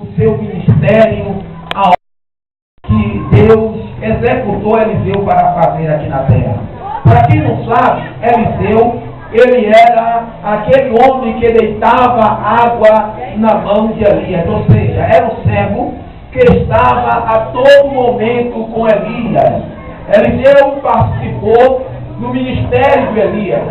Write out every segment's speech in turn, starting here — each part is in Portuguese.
o seu ministério, a obra que Deus executou Eliseu para fazer aqui na terra. Para quem não sabe, Eliseu, ele era aquele homem que deitava água na mão de Elias, ou seja, era o servo que estava a todo momento com Elias. Eliseu participou do ministério de Elias.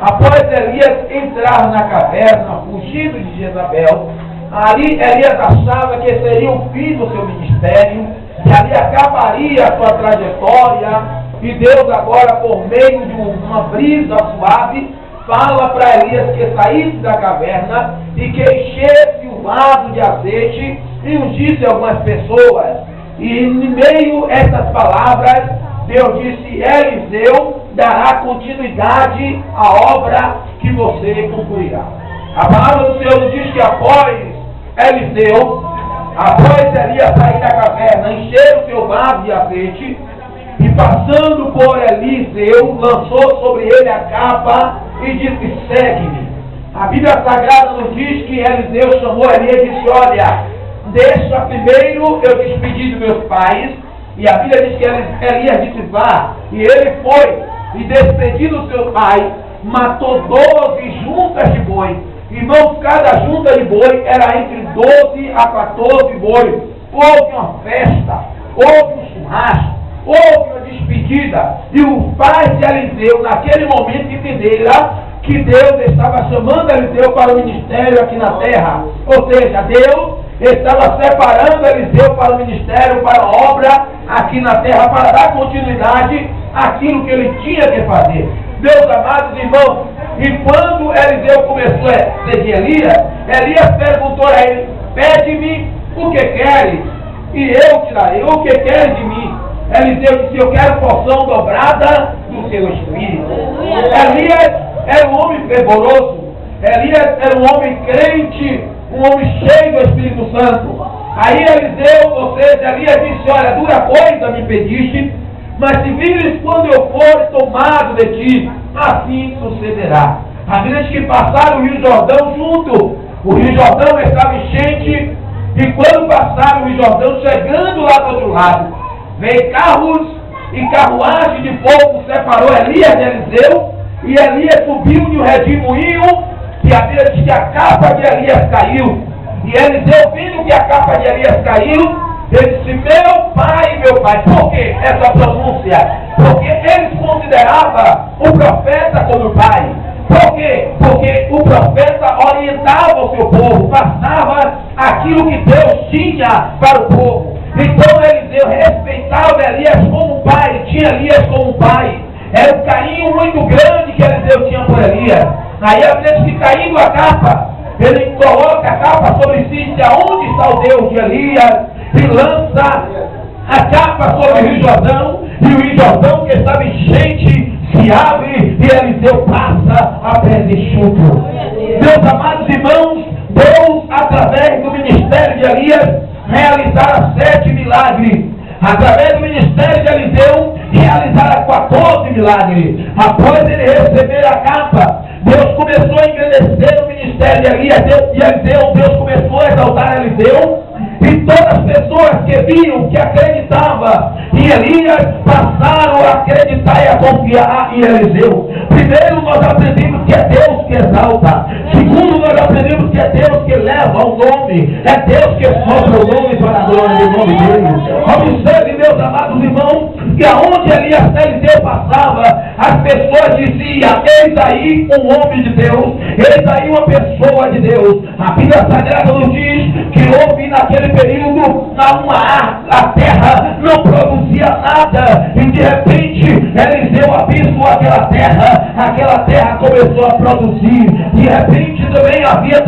Após Elias entrar na caverna, fugindo de Jezabel, ali Elias achava que seria o fim do seu ministério, que ali acabaria a sua trajetória, e Deus agora, por meio de uma brisa suave, fala para Elias que saísse da caverna e que enchesse o vaso de azeite e ungisse algumas pessoas. E em meio a essas palavras, Deus disse: Eliseu dará continuidade à obra que você concluirá. A palavra do Senhor nos diz que após Elias sair da caverna, encher o seu vaso de azeite, e passando por Eliseu, lançou sobre ele a capa e disse: segue-me. A Bíblia Sagrada nos diz que Eliseu chamou Elias e disse: olha, deixa primeiro eu despedir dos meus pais. E a Bíblia diz que Elias disse: vá. E ele foi e despediu do seu pai, matou 12 juntas de boi. Irmãos, cada junta de boi era entre 12 a 14 bois. Houve uma festa, houve um churrasco, houve uma despedida. E os pais de Eliseu, naquele momento, entenderam que Deus estava chamando Eliseu para o ministério aqui na terra. Ou seja, Deus estava separando Eliseu para o ministério, para a obra aqui na terra, para dar continuidade àquilo que ele tinha que fazer. Meus amados irmãos, e quando Eliseu começou a seguir Elias perguntou a ele: pede-me o que queres, e eu te darei. O que queres de mim? Eliseu disse: eu quero porção dobrada do seu espírito. Elias era um homem fervoroso, Elias era um homem crente, um homem cheio do Espírito Santo. Aí Eliseu, ou seja, Elias disse: olha, dura coisa me pediste, mas se vires quando eu for tomado de ti, assim sucederá. A Bíblia diz que passaram o Rio Jordão junto. O Rio Jordão estava enchente, e quando passaram o Rio Jordão, chegando lá do outro lado, veio carros e carruagem de fogo, separou Elias de Eliseu, e Elias subiu de um redemoinho, que a Bíblia diz que a capa de Elias caiu. E Eliseu, vendo que a capa de Elias caiu, ele disse: meu pai. Por que essa pronúncia? Porque ele considerava o profeta como pai. Por quê? Porque o profeta orientava o seu povo, passava aquilo que Deus tinha para o povo. Então Eliseu respeitava Elias como pai, tinha Elias como pai. Era um carinho muito grande que Eliseu tinha por Elias. Aí a Bíblia diz que, caindo a capa, ele coloca a capa sobre si e diz: aonde está o Deus de Elias? E lança a capa sobre o Rio Jordão, e o Rio Jordão, que estava enchente, se abre, e Eliseu passa a pés enxuto. Meus amados irmãos, Deus, através do ministério de Elias, realizara 7 milagres. Através do ministério de Eliseu, realizara 14 milagres. Após ele receber a capa, Deus começou a engrandecer o ministério de Elias e Eliseu. Deus começou a exaltar Eliseu, e todas as pessoas que viam, que acreditavam em Elias, passaram a acreditar e a confiar em Eliseu. Primeiro, nós aprendemos que é Deus que exalta. Segundo, nós aprendemos que é Deus que leva o nome. É Deus que sopra o nome para a glória do nome dele. Observe, meus amados irmãos, que aonde Eliseu passava, as pessoas diziam: eis aí um homem de Deus, eis aí uma pessoa de Deus. A Bíblia Sagrada nos diz que houve naquele período a terra não produzia nada, e de repente Eliseu abençoou aquela terra começou a produzir. De repente também havia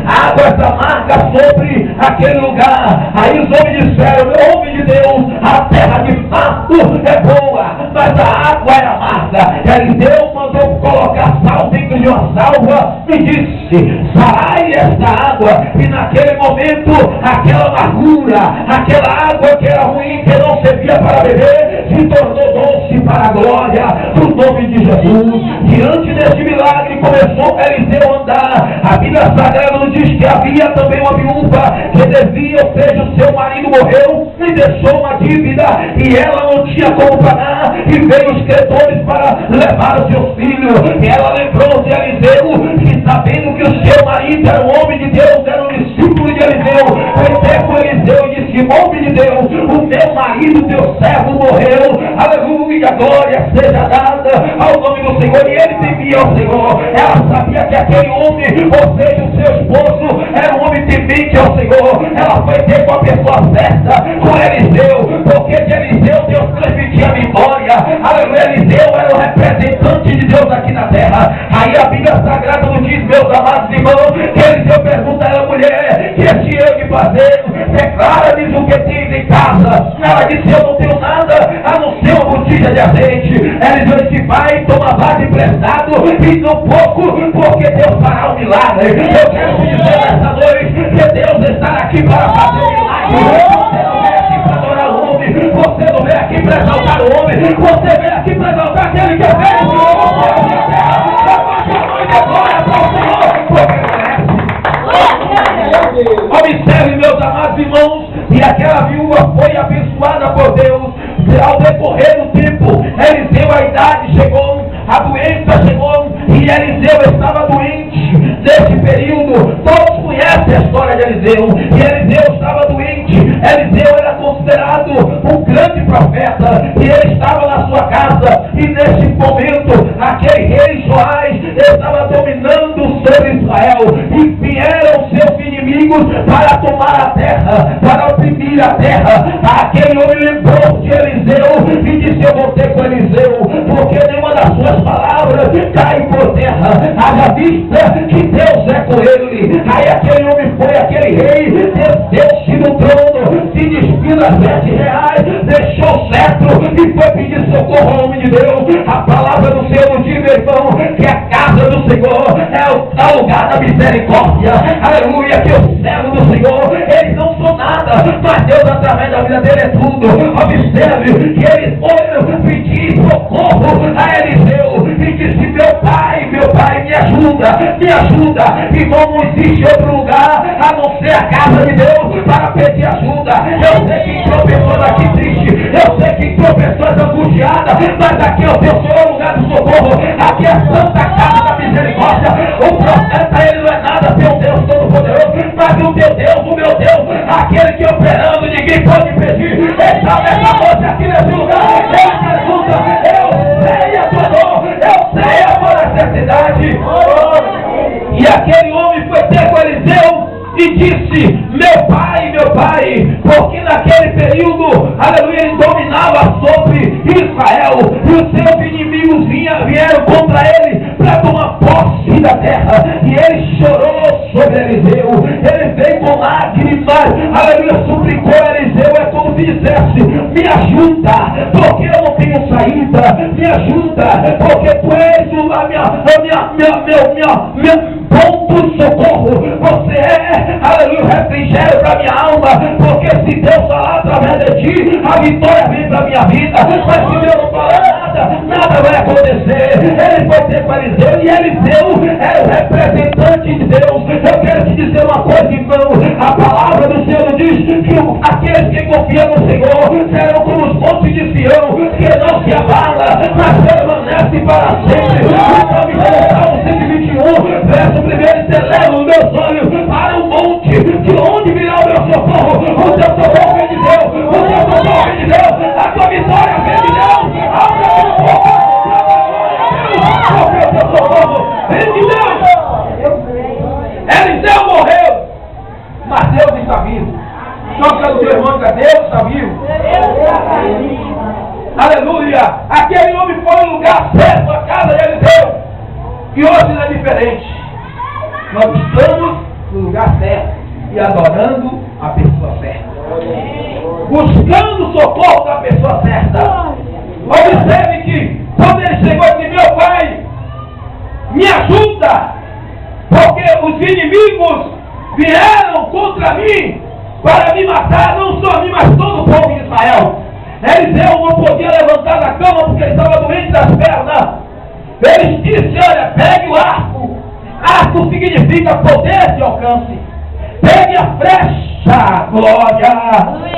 águas amargas sobre aquele lugar. Aí os homens disseram: meu homem de Deus, a terra de fato é boa, mas a água é amarga. Eliseu mandou colocar sal dentro de uma salva e disse: sarai esta água. E naquele momento, aquela amargura, aquela água que era ruim, que não servia para beber, se tornou doce para a glória do nome de Jesus. Diante deste milagre começou Eliseu a andar. A Bíblia Sagrada nos diz que havia também uma viúva que devia, ou seja, o seu marido morreu e deixou uma dívida e ela não tinha como pagar, e veio os credores para levar o seu filho. E ela lembrou de Eliseu, que sabendo que o seu marido era um homem de Deus, era um discípulo de Eliseu, foi até com Eliseu e disse: homem de Deus, o meu marido, teu servo, morreu. Aleluia, glória seja dada ao nome do Senhor. E ele temia ao Senhor. Ela sabia que aquele homem, ou seja, o seu esposo, era um homem temente ao Senhor. Ela foi ter com a pessoa certa, com Eliseu, porque de Eliseu Deus transmitia a vitória. Aleluia, Eliseu era o representante de Deus aqui na terra. Aí a Bíblia Sagrada nos diz, meus amados irmãos, que Eliseu pergunta a ela: mulher, que este eu de fazer? Declara-lhes o que tens em casa. Ela disse: eu não tenho nada a não ser uma botija de azeite. Eliseu disse: vai, toma vaso emprestado e no pouco, porque Deus fará um milagre. Eu quero te dizer nessa noite que Deus está aqui para fazer um milagre. Você não vem aqui para adorar o homem, você não vem aqui para exaltar o homem, você vem aqui para exaltar aquele que é velho. Você é a terra, levante a mão e dê glória para o Senhor, porque merece. Observe, meus amados irmãos, e aquela viúva foi abençoada por Deus. Ao decorrer do tempo, Eliseu, a idade chegou, a doença chegou, e Eliseu estava doente. Nesse período, todos conhecem a história de Eliseu, e Eliseu estava doente. Eliseu era considerado um grande profeta, e ele estava na sua casa, e nesse momento, aquele rei Joás estava dominando sobre Israel, e vieram seus inimigos para tomar a terra, para oprimir a terra. Aquele homem lembrou de Eliseu e disse: eu vou ter com Eliseu, porque nenhuma das suas palavras cai por terra, haja vista que Deus é com ele. Aí aquele homem foi, aquele rei, desceu-se no trono, se despiu das R$7, deixou o cetro e foi pedir socorro ao homem de Deus. A palavra do Senhor nos diz, meu irmão, que a casa do Senhor é o lugar da misericórdia. Aleluia, que o servo do Senhor, eles não são nada, mas Deus através da vida dele é tudo. Observe que ele foi pedir socorro a Eliseu e disse: meu pai, me ajuda. Irmão, não existe outro lugar a não ser a casa de Deus para pedir ajuda. Eu sei que tropeçou daqui triste, eu sei que tropeçou angustiada, mas aqui é o teu lugar do socorro, aqui é a santa casa da misericórdia. O profeta, ele não é nada, teu Deus todo-poderoso, mas o teu Deus, o meu Deus, aquele que operando ninguém pode impedir, está nessa noite aqui nesse lugar. Ele te ajuda. Eu sei a tua dor, eu sei a tua necessidade. E aquele homem foi ter com Eliseu e disse: meu pai, porque naquele período, aleluia, ele dominava sobre Israel, e os seus inimigos vieram contra ele para tomar posse da terra, e ele chorou sobre Eliseu. Ele veio com lágrimas, aleluia, suplicou a Eliseu. É como se dissesse: me ajuda, porque eu não tenho saída, me ajuda, porque tu és meu ponto de socorro, você é, aleluia, refrigério para minha alma, porque se Deus falar através de ti, a vitória vem para minha vida, mas se Deus não falar nada vai acontecer. Ele foi ter com Eliseu, e Eliseu era o representante de Deus. Eu quero te dizer uma coisa, irmão, a palavra do Senhor diz que aqueles que confiam no Senhor serão como os montes de Sião, que não se abala, mas permanece para sempre. O Salmo 121, verso 1, eleva os meus olhos para o monte, de onde virá o meu socorro? O teu socorro vem de Deus, o teu socorro vem de Deus, a tua vitória vem de Deus, a tua socorro, porque o teu socorro vem de Deus. Eliseu morreu, mas Deus está vivo. Toca no teu irmão, que Deus está vivo. Aleluia! Aquele homem foi no lugar certo, a casa de Eliseu. E hoje não é diferente. Nós estamos no lugar certo e adorando a pessoa certa, buscando o socorro da pessoa certa. Observe que quando ele chegou e disse: meu pai, me ajuda, porque os inimigos vieram contra mim para me matar, não só a mim, mas todo o povo de Israel. Eliseu não podia levantar da cama porque ele estava doente das pernas. Ele disse: olha, pegue o arco. Arco significa poder de alcance. Pegue a flecha, glória.